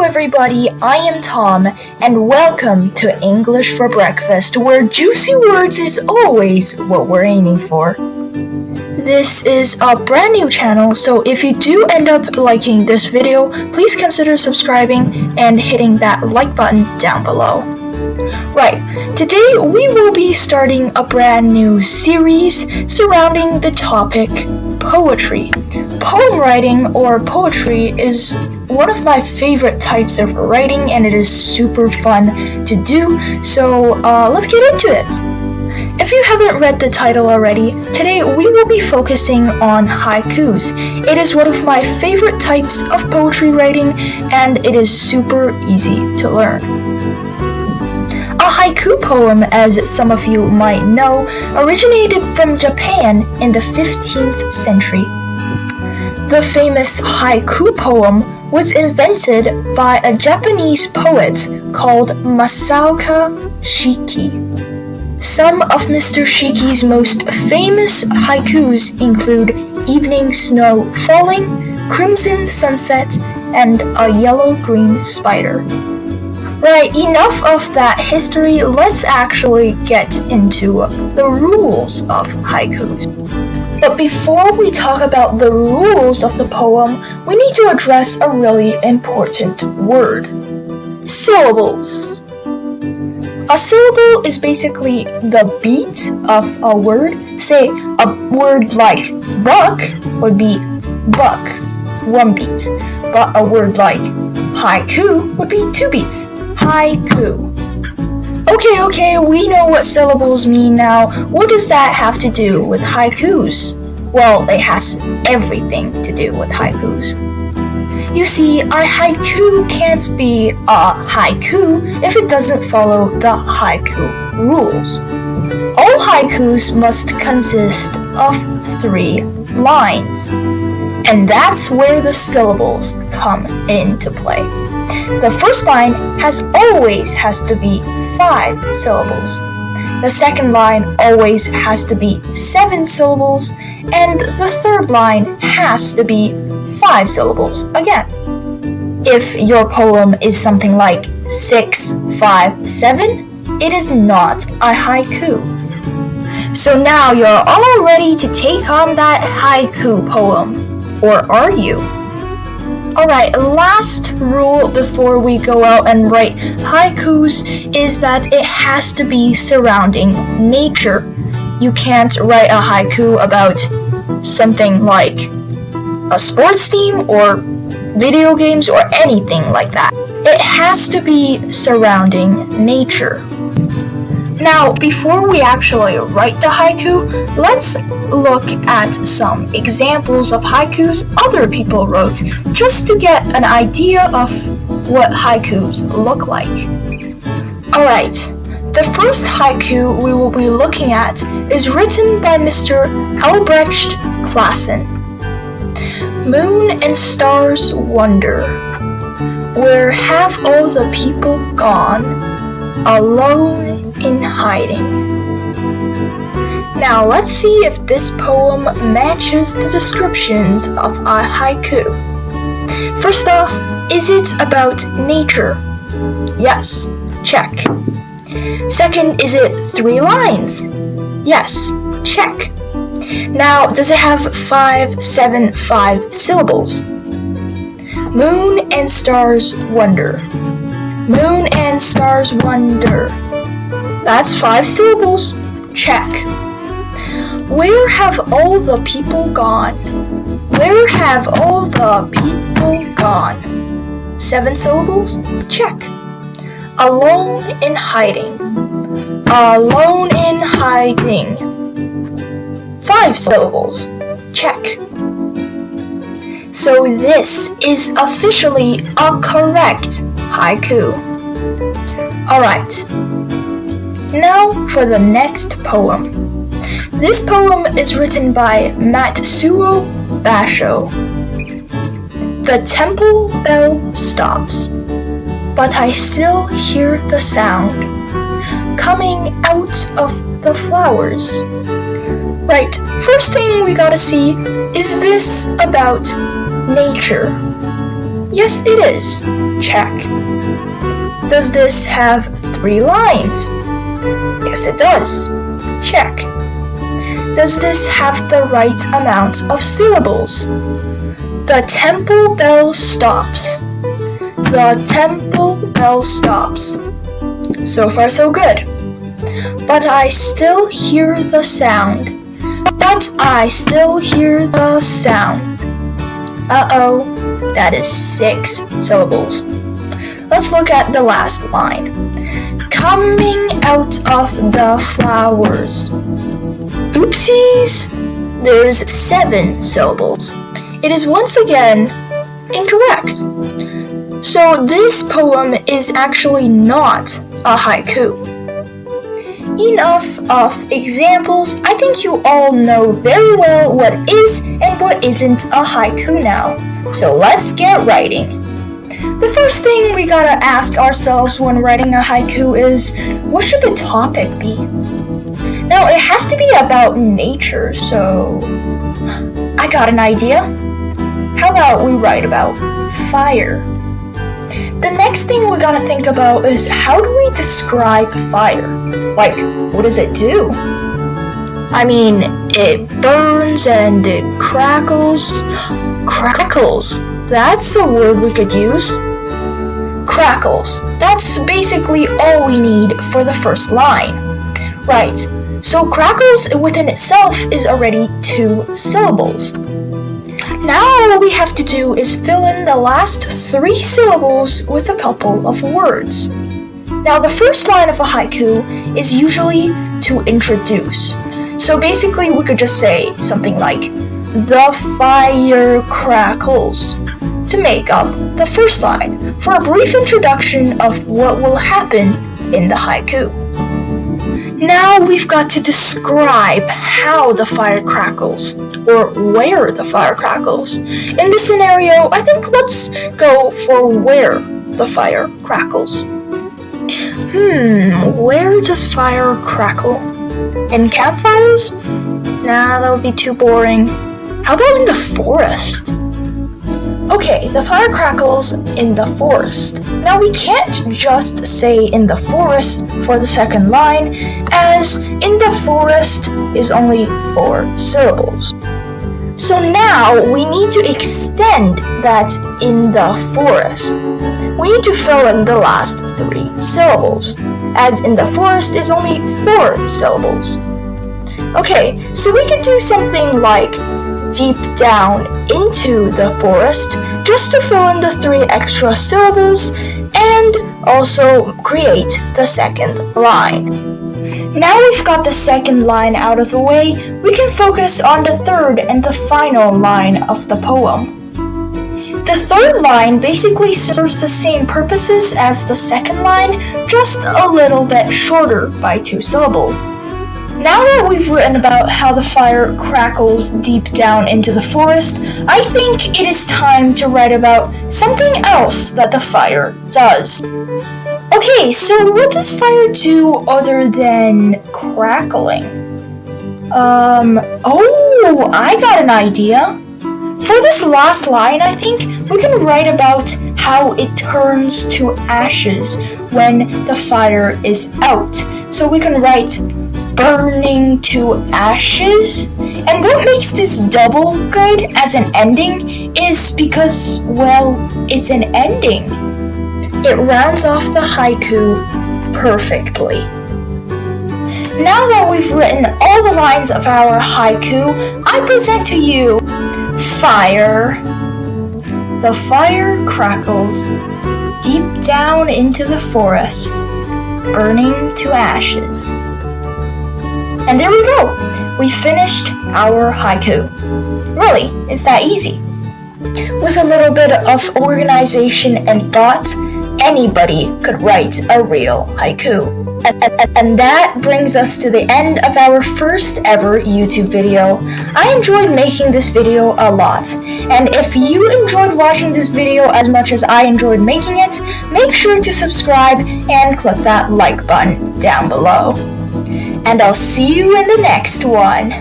everybody, I am Tom, and welcome to English for Breakfast, where juicy words is always what we're aiming for. This is a brand new channel, so if you do end up liking this video, please consider subscribing and hitting that like button down below. Right, today we will be starting a brand new series surrounding the topic poetry. Poem writing or poetry is one of my favorite types of writing, and it is super fun to do, so let's get into it. If you haven't read the title already, today we will be focusing on haikus. It is one of my favorite types of poetry writing, and it is super easy to learn. A haiku poem, as some of you might know, originated from Japan in the 15th century. The famous haiku poem was invented by a Japanese poet called Masaoka Shiki. Some of Mr. Shiki's most famous haikus include Evening Snow Falling, Crimson Sunset, and A Yellow-Green Spider. Right, enough of that history, let's actually get into the rules of haikus. But before we talk about the rules of the poem, we need to address a really important word: syllables. A syllable is basically the beat of a word. Say, a word like buck would be buck, one beat. But a word like haiku would be two beats, haiku. Okay, we know what syllables mean now. What does that have to do with haikus? Well, it has everything to do with haikus. You see, a haiku can't be a haiku if it doesn't follow the haiku rules. All haikus must consist of 3 lines, and that's where the syllables come into play. The first line always has to be 5 syllables. The second line always has to be 7 syllables, and the third line has to be 5 syllables again. If your poem is something like 6, 5, 7, it is not a haiku. So now you're all ready to take on that haiku poem, or are you? Alright, last rule before we go out and write haikus is that it has to be surrounding nature. You can't write a haiku about something like a sports team or video games or anything like that. It has to be surrounding nature. Now, before we actually write the haiku, let's look at some examples of haikus other people wrote, just to get an idea of what haikus look like. Alright, the first haiku we will be looking at is written by Mr. Albrecht Classen. Moon and stars wonder, where have all the people gone, alone in hiding? Now let's see if this poem matches the descriptions of a haiku. First off, is it about nature? Yes, check. Second, is it 3 lines? Yes, check. Now, does it have 5, 7, 5 syllables? Moon and stars wonder. Moon and stars wonder. That's 5 syllables. Check. Where have all the people gone? Where have all the people gone? 7 syllables. Check. Alone in hiding. Alone in hiding. 5 syllables. Check. So this is officially a correct haiku. Alright. Now for the next poem. This poem is written by Matsuo Basho. The temple bell stops, but I still hear the sound coming out of the flowers. Right, first thing we gotta see, is this about nature? Yes, it is. Check. Does this have 3 lines? Yes, it does. Check. Does this have the right amount of syllables? The temple bell stops. The temple bell stops. So far, so good. But I still hear the sound. But I still hear the sound. Uh-oh, that is 6 syllables. Let's look at the last line. Coming out of the flowers. Oopsies! There's 7 syllables. It is once again incorrect. So this poem is actually not a haiku. Enough of examples. I think you all know very well what is and what isn't a haiku now. So let's get writing. The first thing we gotta ask ourselves when writing a haiku is, what should the topic be? Now, it has to be about nature, so I got an idea. How about we write about fire? The next thing we gotta think about is, how do we describe fire? Like, what does it do? I mean, it burns and it crackles. Crackles, that's a word we could use. Crackles, that's basically all we need for the first line. Right, so crackles within itself is already 2 syllables. Now all we have to do is fill in the last 3 syllables with a couple of words. Now the first line of a haiku is usually to introduce. So basically we could just say something like, the fire crackles, to make up the first line for a brief introduction of what will happen in the haiku. Now we've got to describe how the fire crackles, or where the fire crackles. In this scenario, I think let's go for where the fire crackles. Where does fire crackle? In campfires? Nah, that would be too boring. How about in the forest? Okay, the fire crackles in the forest. Now we can't just say in the forest for the second line, as in the forest is only 4 syllables. So now we need to extend that in the forest. We need to fill in the last 3 syllables, as in the forest is only 4 syllables. Okay, so we could do something like deep down into the forest, just to fill in the 3 extra syllables and also create the second line. Now we've got the second line out of the way, we can focus on the third and the final line of the poem. The third line basically serves the same purposes as the second line, just a little bit shorter by 2 syllables. Now that we've written about how the fire crackles deep down into the forest, I think it is time to write about something else that the fire does. Okay, so what does fire do other than crackling? I got an idea. For this last line, I think we can write about how it turns to ashes when the fire is out. So we can write burning to ashes. And what makes this double good as an ending is because, well, it's an ending. It rounds off the haiku perfectly. Now that we've written all the lines of our haiku, I present to you fire. The fire crackles deep down into the forest, burning to ashes. And there we go. We finished our haiku. Really, it's that easy. With a little bit of organization and thought, anybody could write a real haiku. And that brings us to the end of our first ever YouTube video. I enjoyed making this video a lot, and if you enjoyed watching this video as much as I enjoyed making it, make sure to subscribe and click that like button down below. And I'll see you in the next one.